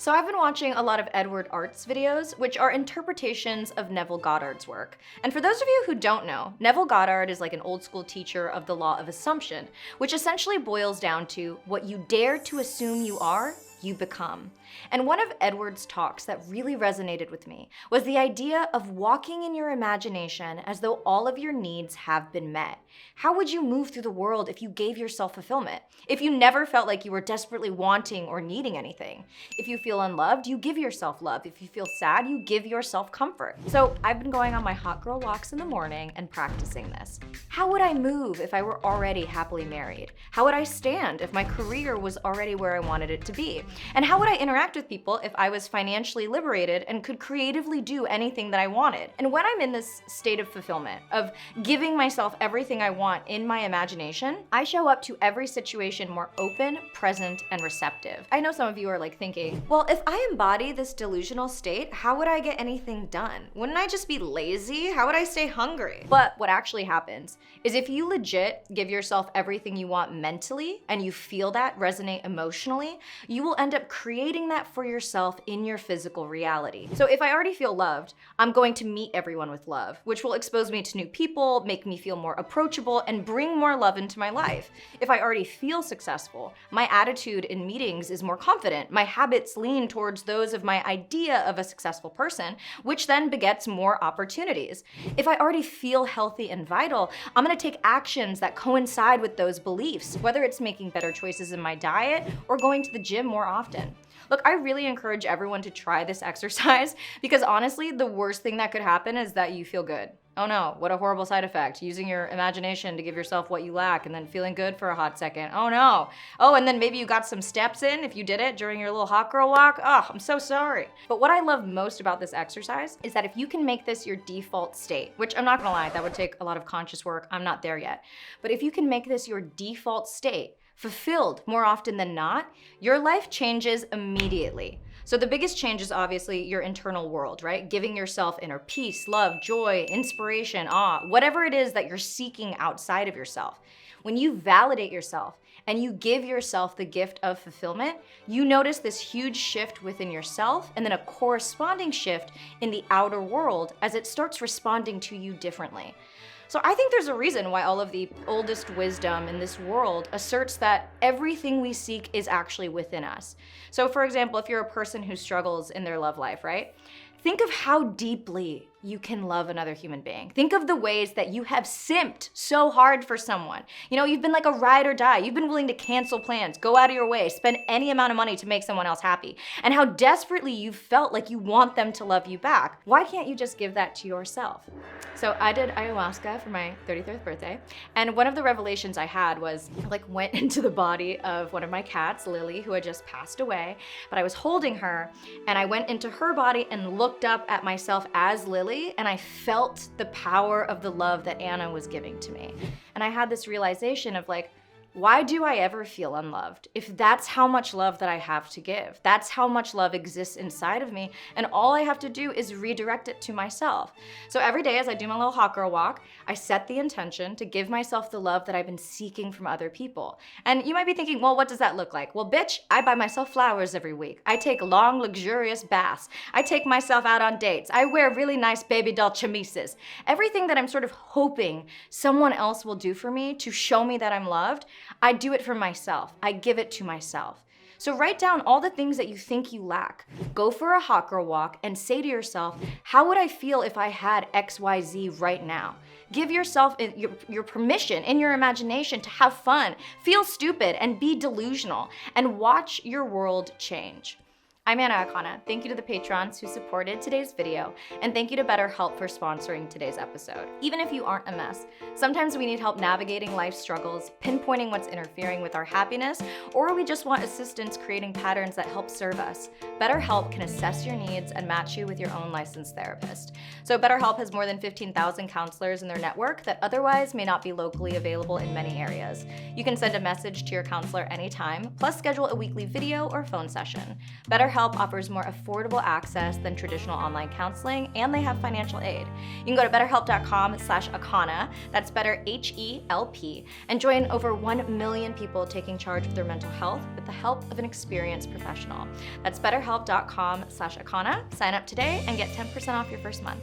So I've been watching a lot of Edward Art's videos, which are interpretations of Neville Goddard's work. And for those of you who don't know, Neville Goddard is like an old school teacher of the law of assumption, which essentially boils down to what you dare to assume you are, you become. And one of Edward's talks that really resonated with me was the idea of walking in your imagination as though all of your needs have been met. How would you move through the world if you gave yourself fulfillment? If you never felt like you were desperately wanting or needing anything? If you feel unloved, you give yourself love. If you feel sad, you give yourself comfort. So I've been going on my hot girl walks in the morning and practicing this. How would I move if I were already happily married? How would I stand if my career was already where I wanted it to be? And how would I interact with people if I was financially liberated and could creatively do anything that I wanted? And when I'm in this state of fulfillment, of giving myself everything I want in my imagination, I show up to every situation more open, present, and receptive. I know some of you are like thinking, well, if I embody this delusional state, how would I get anything done? Wouldn't I just be lazy? How would I stay hungry? But what actually happens is if you legit give yourself everything you want mentally and you feel that resonate emotionally, you will end up creating that for yourself in your physical reality. So if I already feel loved, I'm going to meet everyone with love, which will expose me to new people, make me feel more approachable, and bring more love into my life. If I already feel successful, my attitude in meetings is more confident. My habits lean towards those of my idea of a successful person, which then begets more opportunities. If I already feel healthy and vital, I'm gonna take actions that coincide with those beliefs, whether it's making better choices in my diet or going to the gym more often. Look, I really encourage everyone to try this exercise because honestly, the worst thing that could happen is that you feel good. Oh no, what a horrible side effect. Using your imagination to give yourself what you lack and then feeling good for a hot second. Oh no. Oh, and then maybe you got some steps in if you did it during your little hot girl walk. Oh, I'm so sorry. But what I love most about this exercise is that if you can make this your default state, which I'm not gonna lie, that would take a lot of conscious work. I'm not there yet. But if you can make this your default state, fulfilled more often than not, your life changes immediately. So the biggest change is obviously your internal world, right? Giving yourself inner peace, love, joy, inspiration, awe, whatever it is that you're seeking outside of yourself. When you validate yourself and you give yourself the gift of fulfillment, you notice this huge shift within yourself and then a corresponding shift in the outer world as it starts responding to you differently. So I think there's a reason why all of the oldest wisdom in this world asserts that everything we seek is actually within us. So for example, if you're a person who struggles in their love life, right? Think of how deeply you can love another human being. Think of the ways that you have simped so hard for someone. You know, you've been like a ride or die. You've been willing to cancel plans, go out of your way, spend any amount of money to make someone else happy. And how desperately you've felt like you want them to love you back. Why can't you just give that to yourself? So I did ayahuasca for my 33rd birthday. And one of the revelations I had was I like went into the body of one of my cats, Lily, who had just passed away. But I was holding her and I went into her body and looked up at myself as Lily, and I felt the power of the love that Anna was giving to me. And I had this realization of like, why do I ever feel unloved? If that's how much love that I have to give, that's how much love exists inside of me, and all I have to do is redirect it to myself. So every day as I do my little hot girl walk, I set the intention to give myself the love that I've been seeking from other people. And you might be thinking, well, what does that look like? Well, bitch, I buy myself flowers every week. I take long, luxurious baths. I take myself out on dates. I wear really nice baby doll chemises. Everything that I'm sort of hoping someone else will do for me to show me that I'm loved, I do it for myself. I give it to myself. So write down all the things that you think you lack. Go for a hot girl walk and say to yourself, how would I feel if I had XYZ right now? Give yourself your permission in your imagination to have fun, feel stupid, and be delusional, and watch your world change. I'm Akana. Thank you to the patrons who supported today's video, and thank you to BetterHelp for sponsoring today's episode. Even if you aren't a mess, sometimes we need help navigating life's struggles, pinpointing what's interfering with our happiness, or we just want assistance creating patterns that help serve us. BetterHelp can assess your needs and match you with your own licensed therapist. So BetterHelp has more than 15,000 counselors in their network that otherwise may not be locally available in many areas. You can send a message to your counselor anytime, plus schedule a weekly video or phone session. BetterHelp BetterHelp offers more affordable access than traditional online counseling, and they have financial aid. You can go to betterhelp.com/Akana, that's better HELP, and join over 1 million people taking charge of their mental health with the help of an experienced professional. That's betterhelp.com/Akana. Sign up today and get 10% off your first month.